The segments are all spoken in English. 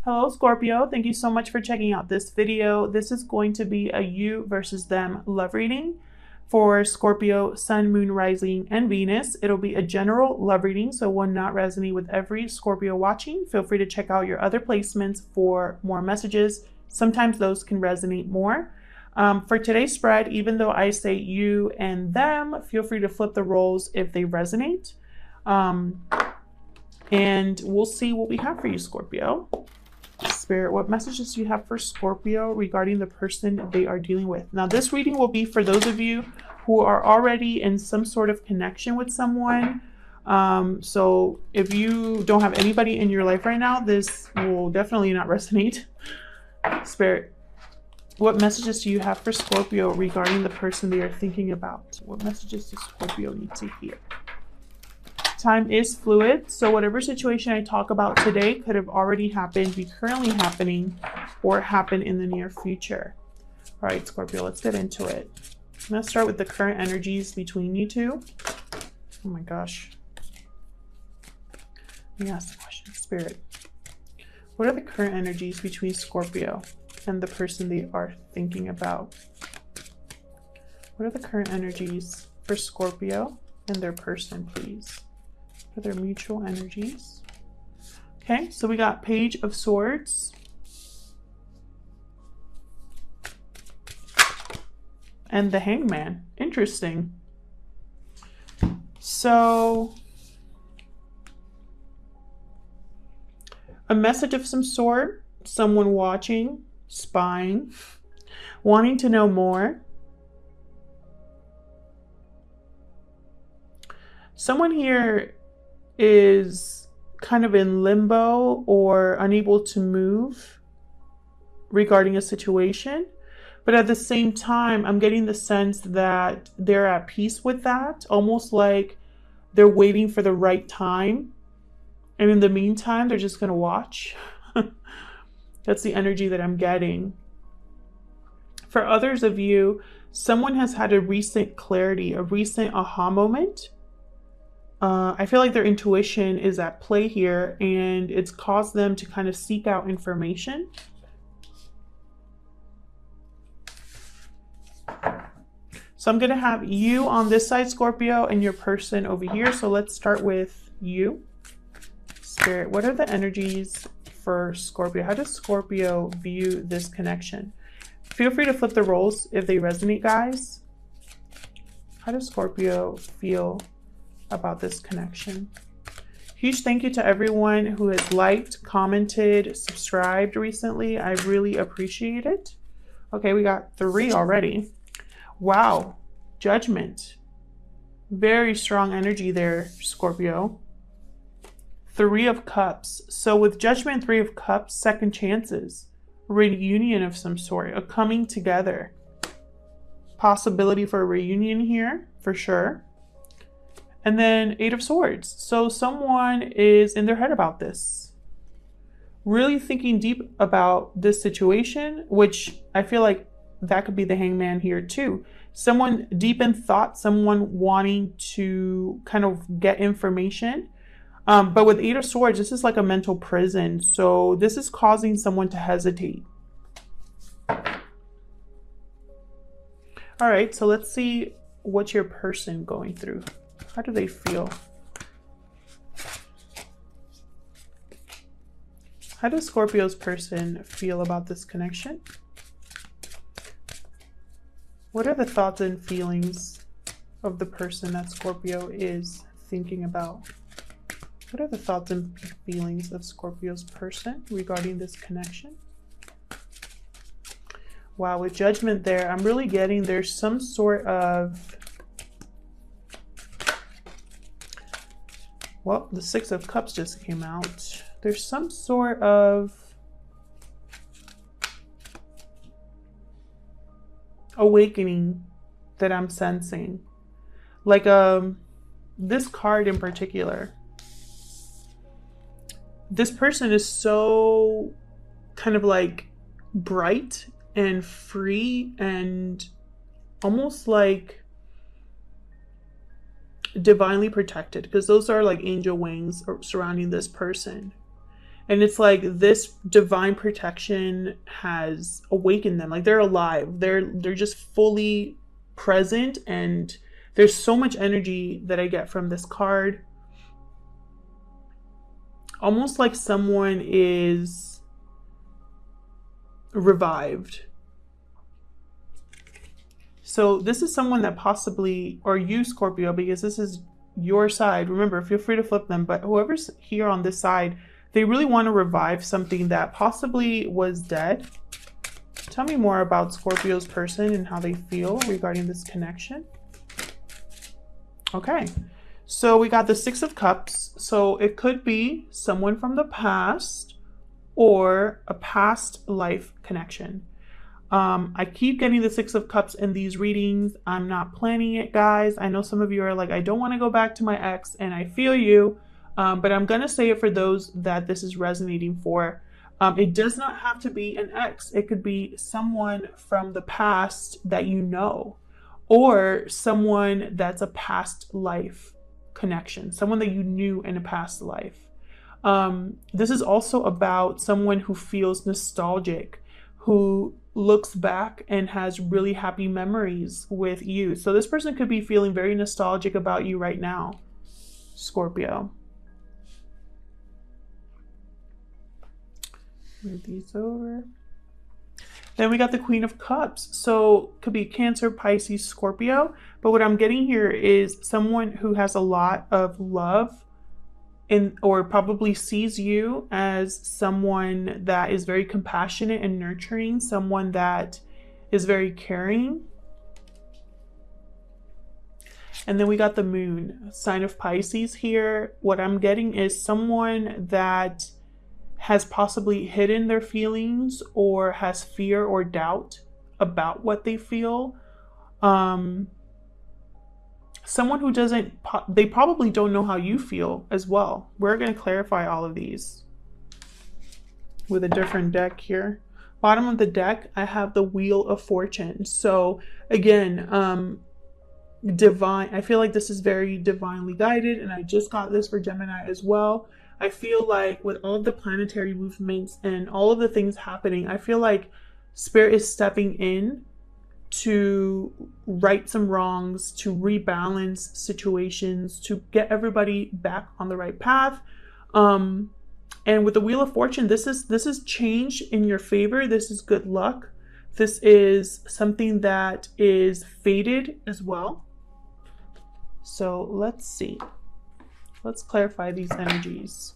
Hello Scorpio, thank you so much for checking out this video. This is going to be a you versus them love reading for Scorpio, Sun, Moon, Rising, and Venus. It'll be a general love reading, so will not resonate with every Scorpio watching. Feel free to check out your other placements for more messages. Sometimes those can resonate more. For today's spread, even though I say you and them, feel free to flip the roles if they resonate. And we'll see what we have for you, Scorpio. Spirit, what messages do you have for Scorpio regarding the person they are dealing with? Now, this reading will be for those of you who are already in some sort of connection with someone. So if you don't have anybody in your life right now, this will definitely not resonate. Spirit, what messages do you have for Scorpio regarding the person they are thinking about? What messages does Scorpio need to hear? Time is fluid, so whatever situation I talk about today could have already happened, be currently happening, or happen in the near future. All right, Scorpio, let's get into it. I'm going to start with the current energies between you two. Oh my gosh. Let me ask the question. Spirit, what are the current energies between Scorpio and the person they are thinking about? What are the current energies for Scorpio and their person, please? For their mutual energies. Okay, so we got Page of Swords. And the Hangman. Interesting. So, a message of some sort, someone watching, spying, wanting to know more. Someone here is kind of in limbo or unable to move regarding a situation. But at the same time, I'm getting the sense that they're at peace with that, almost like they're waiting for the right time. And in the meantime, they're just going to watch. That's the energy that I'm getting. For others of you, someone has had a recent clarity, a recent aha moment. I feel like their intuition is at play here, and it's caused them to kind of seek out information. So I'm going to have you on this side, Scorpio, and your person over here. So let's start with you. Spirit, what are the energies for Scorpio? How does Scorpio view this connection? Feel free to flip the roles if they resonate, guys. How does Scorpio feel about this connection? Huge thank you to everyone who has liked, commented, subscribed recently. I really appreciate it. Okay, we got 3 already. Wow. Judgment. Very strong energy there, Scorpio. 3 of Cups. So with Judgment, 3 of Cups, second chances. Reunion of some sort. A coming together. Possibility for a reunion here, for sure. And then 8 of Swords. So someone is in their head about this. Really thinking deep about this situation, which I feel like that could be the Hangman here too. Someone deep in thought, someone wanting to kind of get information. But with 8 of Swords, this is like a mental prison. So this is causing someone to hesitate. All right, so let's see what your person going through. How do they feel? How does Scorpio's person feel about this connection? What are the thoughts and feelings of the person that Scorpio is thinking about? What are the thoughts and feelings of Scorpio's person regarding this connection? Wow, with Judgment there, I'm really getting there's some sort of... Well, the 6 of Cups just came out. There's some sort of awakening that I'm sensing. Like this card in particular. This person is so kind of like bright and free and almost like divinely protected, because those are like angel wings surrounding this person. And it's like this divine protection has awakened them. Like they're alive. They're just fully present, and there's so much energy that I get from this card. Almost like someone is revived. So this is someone that possibly, or you Scorpio, because this is your side. Remember, feel free to flip them, but whoever's here on this side, they really want to revive something that possibly was dead. Tell me more about Scorpio's person and how they feel regarding this connection. Okay, so we got the Six of Cups. So it could be someone from the past or a past life connection. I keep getting the Six of Cups in these readings. I'm not planning it, guys. I know some of you are like, I don't want to go back to my ex, and I feel you. But I'm going to say it for those that this is resonating for. It does not have to be an ex. It could be someone from the past that you know, or someone that's a past life connection, someone that you knew in a past life. This is also about someone who feels nostalgic, who looks back and has really happy memories with you. So this person could be feeling very nostalgic about you right now, Scorpio. Move these over. Then we got the Queen of Cups. So could be Cancer, Pisces, Scorpio. But what I'm getting here is someone who has a lot of love or probably sees you as someone that is very compassionate and nurturing, someone that is very caring. And then we got the Moon, sign of Pisces here. What I'm getting is someone that has possibly hidden their feelings or has fear or doubt about what they feel. Someone who doesn't, they probably don't know how you feel as well. We're going to clarify all of these with a different deck here. Bottom of the deck, I have the Wheel of Fortune. So again, divine, I feel like this is very divinely guided, and I just got this for Gemini as well. I feel like with all of the planetary movements and all of the things happening, I feel like Spirit is stepping in to right some wrongs, to rebalance situations, to get everybody back on the right path. And with the Wheel of Fortune, this is change in your favor. This is good luck. This is something that is fated as well. So let's see. Let's clarify these energies.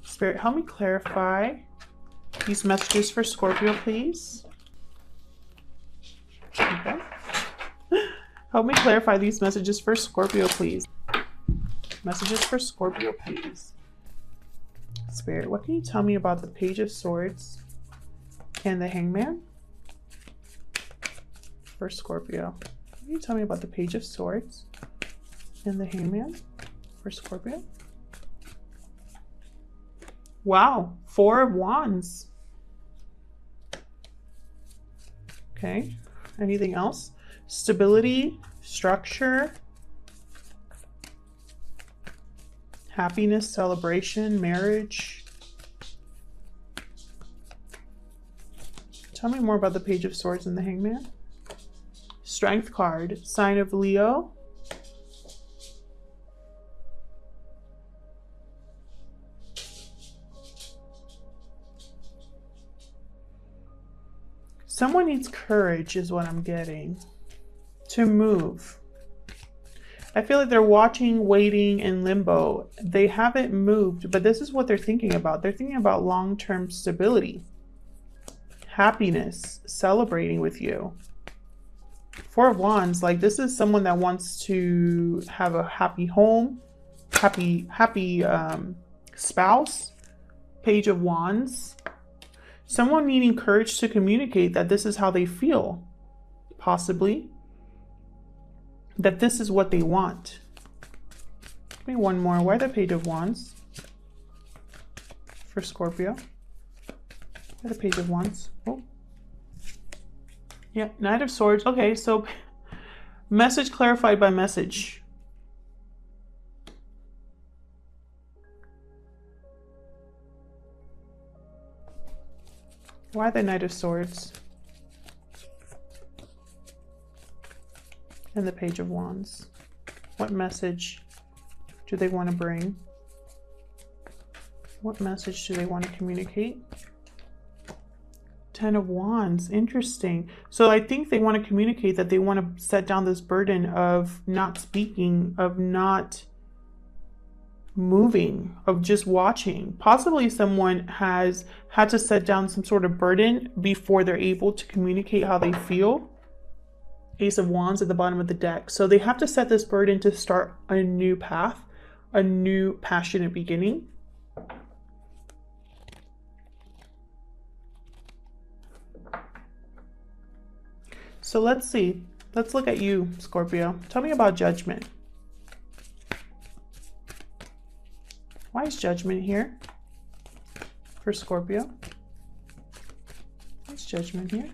Spirit, help me clarify these messages for Scorpio, please. Okay. Help me clarify these messages for Scorpio, please. Messages for Scorpio, please. Spirit, what can you tell me about the Page of Swords and the Hangman for Scorpio? What can you tell me about the Page of Swords and the Hangman for Scorpio? Wow, 4 of Wands. Okay, anything else? Stability, structure, happiness, celebration, marriage. Tell me more about the Page of Swords and the Hangman. Strength card, sign of Leo. Someone needs courage is what I'm getting to move. I feel like they're watching, waiting in limbo. They haven't moved, but this is what they're thinking about. They're thinking about long-term stability, happiness, celebrating with you. 4 of Wands, like this is someone that wants to have a happy home, happy spouse. Page of Wands. Someone needing courage to communicate that this is how they feel, possibly. That this is what they want. Give me one more. Why the Page of Wands for Scorpio? Why the Page of Wands? Oh. Yeah, Knight of Swords. Okay, so message clarified by message. Why the Knight of Swords? And the Page of Wands. What message do they want to bring? What message do they want to communicate? Ten of Wands, interesting. So I think they want to communicate that they want to set down this burden of not speaking, of not moving, of just watching. Possibly someone has had to set down some sort of burden before they're able to communicate how they feel. Ace of Wands at the bottom of the deck. So they have to set this burden to start a new path, a new passionate beginning. So let's see. Let's look at you, Scorpio. Tell me about Judgment. Why is Judgment here for Scorpio? What's Judgment here?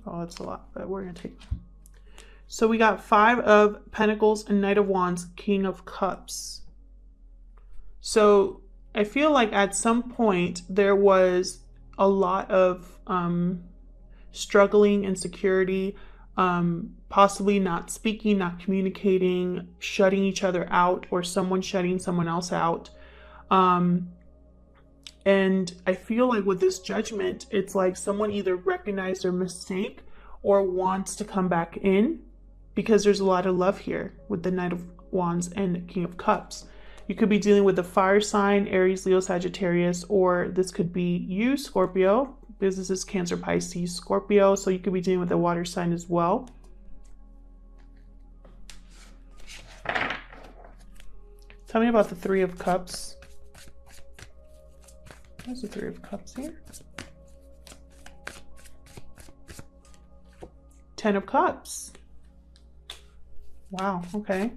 Oh, that's a lot, but we're going to take. So we got Five of Pentacles and Knight of Wands, King of Cups. So I feel like at some point there was a lot of struggling, insecurity, possibly not speaking, not communicating, shutting each other out, or someone shutting someone else out. And I feel like with this Judgment, it's like someone either recognized their mistake or wants to come back in, because there's a lot of love here with the Knight of Wands and King of Cups. You could be dealing with a fire sign, Aries, Leo, Sagittarius, or this could be you, Scorpio. This is Cancer, Pisces, Scorpio. So you could be dealing with a water sign as well. Tell me about the Three of Cups. There's the Three of Cups here. Ten of Cups. Wow, okay.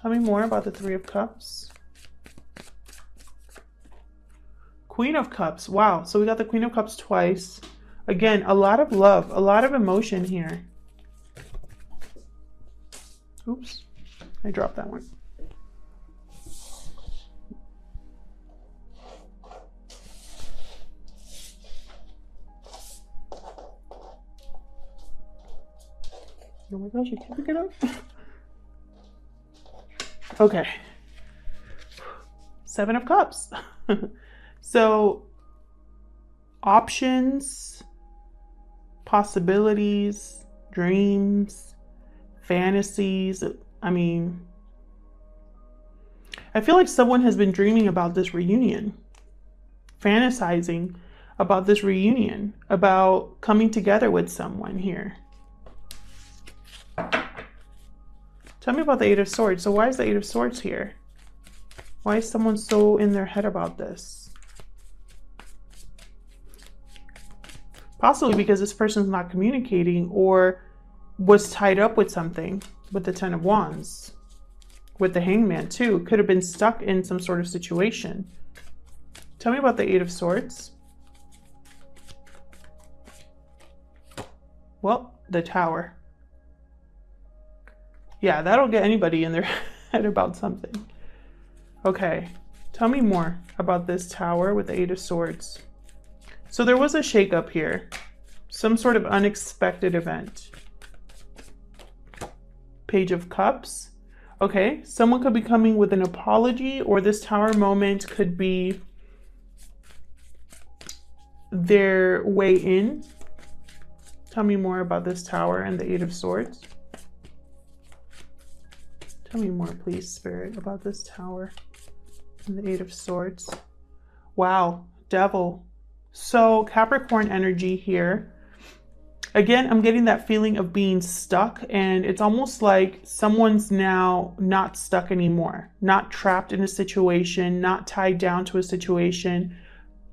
Tell me more about the Three of Cups. Queen of Cups. Wow, so we got the Queen of Cups twice. Again, a lot of love, a lot of emotion here. Oops, I dropped that one. Oh my gosh, you can't pick it up. Okay. Seven of Cups. So, options, possibilities, dreams, fantasies. I mean, I feel like someone has been dreaming about this reunion, fantasizing about this reunion, about coming together with someone here. Tell me about the Eight of Swords. So why is the Eight of Swords here? Why is someone so in their head about this? Possibly because this person's not communicating or was tied up with something with the Ten of Wands. With the Hangman too. Could have been stuck in some sort of situation. Tell me about the Eight of Swords. Well, the Tower. Yeah, that'll get anybody in their head about something. Okay, tell me more about this Tower with the Eight of Swords. So there was a shakeup here. Some sort of unexpected event. Page of Cups. Okay, someone could be coming with an apology, or this Tower moment could be their way in. Tell me more about this Tower and the Eight of Swords. Tell me more, please, Spirit, about this Tower and the Eight of Swords. Wow, Devil. So Capricorn energy here. Again, I'm getting that feeling of being stuck, and it's almost like someone's now not stuck anymore, not trapped in a situation, not tied down to a situation.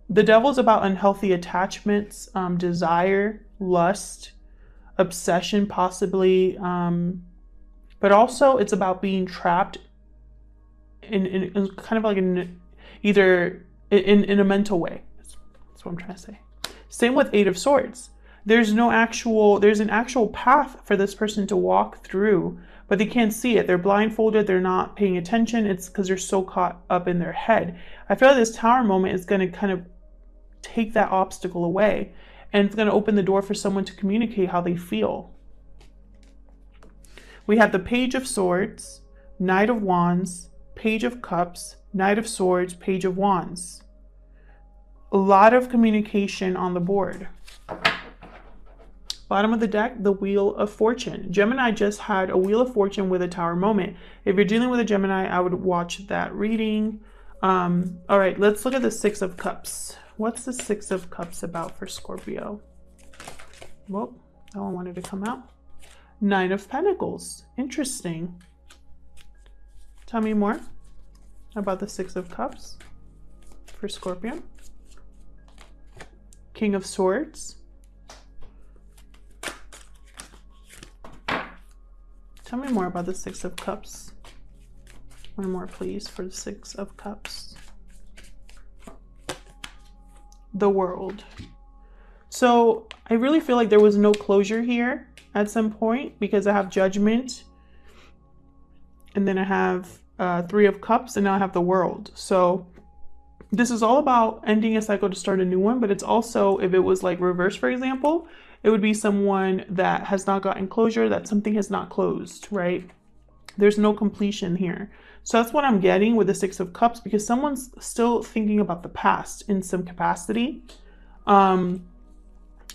The Devil's about unhealthy attachments, desire, lust, obsession possibly, but also it's about being trapped in kind of like either in a mental way. That's what I'm trying to say. Same with Eight of Swords. There's an actual path for this person to walk through, but they can't see it. They're blindfolded. They're not paying attention. It's because they're so caught up in their head. I feel like this Tower moment is going to kind of take that obstacle away. And it's going to open the door for someone to communicate how they feel. We have the Page of Swords, Knight of Wands, Page of Cups, Knight of Swords, Page of Wands. A lot of communication on the board. Bottom of the deck, the Wheel of Fortune. Gemini just had a Wheel of Fortune with a Tower moment. If you're dealing with a Gemini, I would watch that reading. All right, let's look at the Six of Cups. What's the Six of Cups about for Scorpio? Well, that one wanted to come out. Nine of Pentacles. Interesting. Tell me more about the Six of Cups for Scorpio. King of Swords. Tell me more about the Six of Cups. One more, please, for the Six of Cups. The World. So I really feel like there was no closure here at some point, because I have Judgment, and then I have Three of Cups, and now I have the World. So this is all about ending a cycle to start a new one, but it's also, if it was like reverse, for example, it would be someone that has not gotten closure, that something has not closed, right? There's no completion here. So that's what I'm getting with the Six of Cups, because someone's still thinking about the past in some capacity.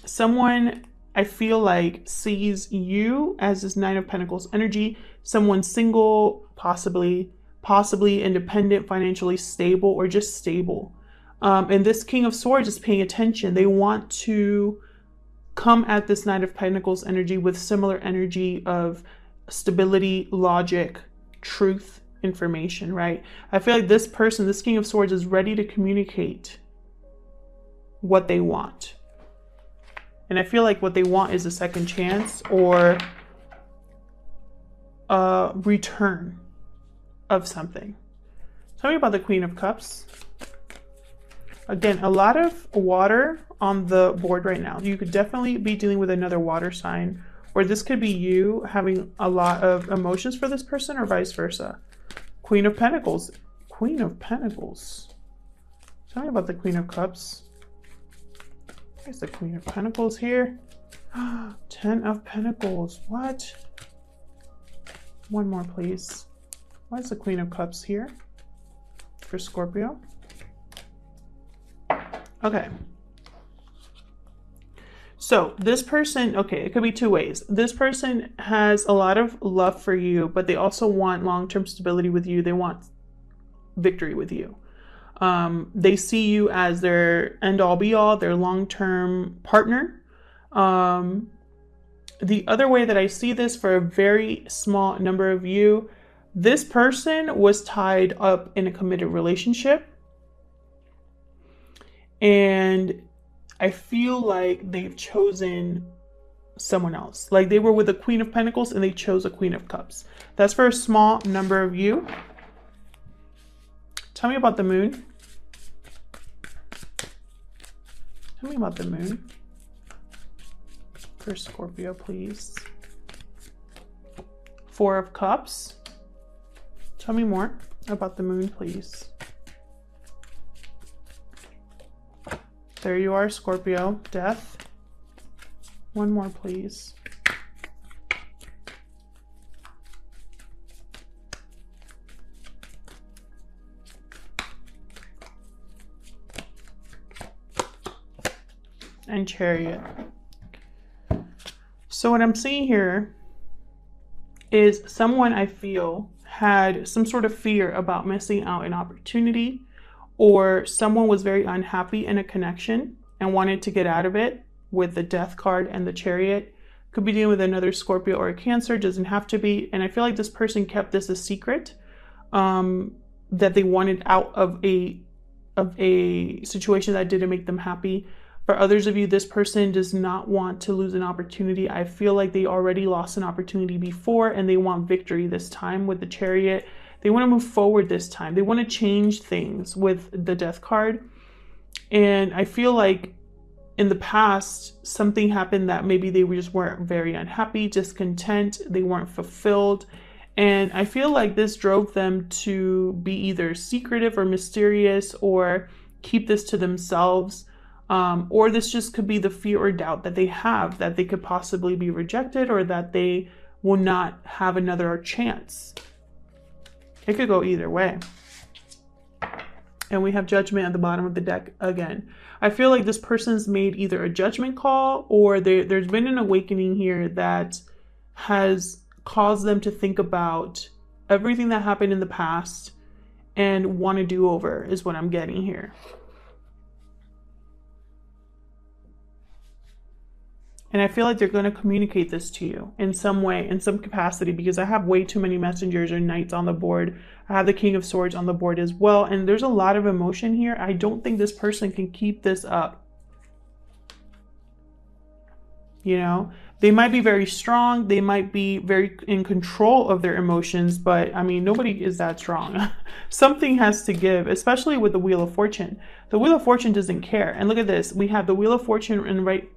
Someone, I feel like, sees you as this Nine of Pentacles energy, someone single, possibly independent, financially stable, or just stable. And this King of Swords is paying attention. They want to come at this Knight of Pentacles energy with similar energy of stability, logic, truth, information, right? I feel like this person, this King of Swords, is ready to communicate what they want. And I feel like what they want is a second chance, or a return of something. Tell me about the Queen of Cups. Again, a lot of water on the board right now. You could definitely be dealing with another water sign, or this could be you having a lot of emotions for this person, or vice versa. Queen of Pentacles. Queen of Pentacles. Tell me about the Queen of Cups. There's the Queen of Pentacles here. 10 of Pentacles. What? One more, please. Why is the Queen of Cups here for Scorpio? Okay. So this person, okay, it could be two ways. This person has a lot of love for you, but they also want long-term stability with you. They want victory with you. They see you as their end-all be-all, their long-term partner. The other way that I see this for a very small number of you, this person was tied up in a committed relationship. And I feel like they've chosen someone else. Like they were with a Queen of Pentacles and they chose a Queen of Cups. That's for a small number of you. Tell me about the Moon. Tell me about the Moon for Scorpio, please. Four of Cups. Tell me more about the Moon, please. There you are, Scorpio. Death. One more, please. And Chariot. So what I'm seeing here is someone, I feel, had some sort of fear about missing out an opportunity, or someone was very unhappy in a connection and wanted to get out of it with the Death card and the Chariot. Could be dealing with another Scorpio or a Cancer, doesn't have to be. And I feel like this person kept this a secret, that they wanted out of a situation that didn't make them happy. For others of you, this person does not want to lose an opportunity. I feel like they already lost an opportunity before and they want victory this time with the Chariot. They want to move forward this time. They want to change things with the Death card. And I feel like in the past, something happened that maybe they just weren't very unhappy, discontent, they weren't fulfilled. And I feel like this drove them to be either secretive or mysterious, or keep this to themselves. Or this just could be the fear or doubt that they have, that they could possibly be rejected or that they will not have another chance. It could go either way. And we have Judgment at the bottom of the deck again. I feel like this person's made either a judgment call or there's been an awakening here that has caused them to think about everything that happened in the past and want to do over, is what I'm getting here. And I feel like they're going to communicate this to you in some way, in some capacity, because I have way too many messengers or knights on the board. I have the King of Swords on the board as well. And there's a lot of emotion here. I don't think this person can keep this up. You know, they might be very strong. They might be very in control of their emotions. But I mean, nobody is that strong. Something has to give, especially with the Wheel of Fortune. The Wheel of Fortune doesn't care. And look at this. We have the Wheel of Fortune and right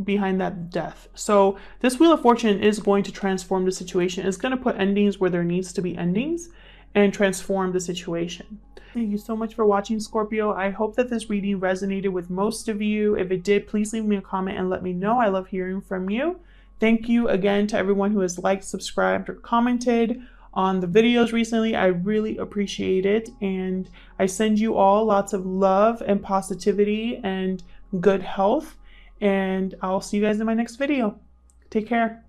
behind that, Death. So this Wheel of Fortune is going to transform the situation. It's going to put endings where there needs to be endings and transform the situation. Thank you so much for watching, Scorpio. I hope that this reading resonated with most of you. If it did, please leave me a comment and let me know. I love hearing from you. Thank you again to everyone who has liked, subscribed, or commented on the videos recently. I really appreciate it. And I send you all lots of love and positivity and good health. And I'll see you guys in my next video. Take care.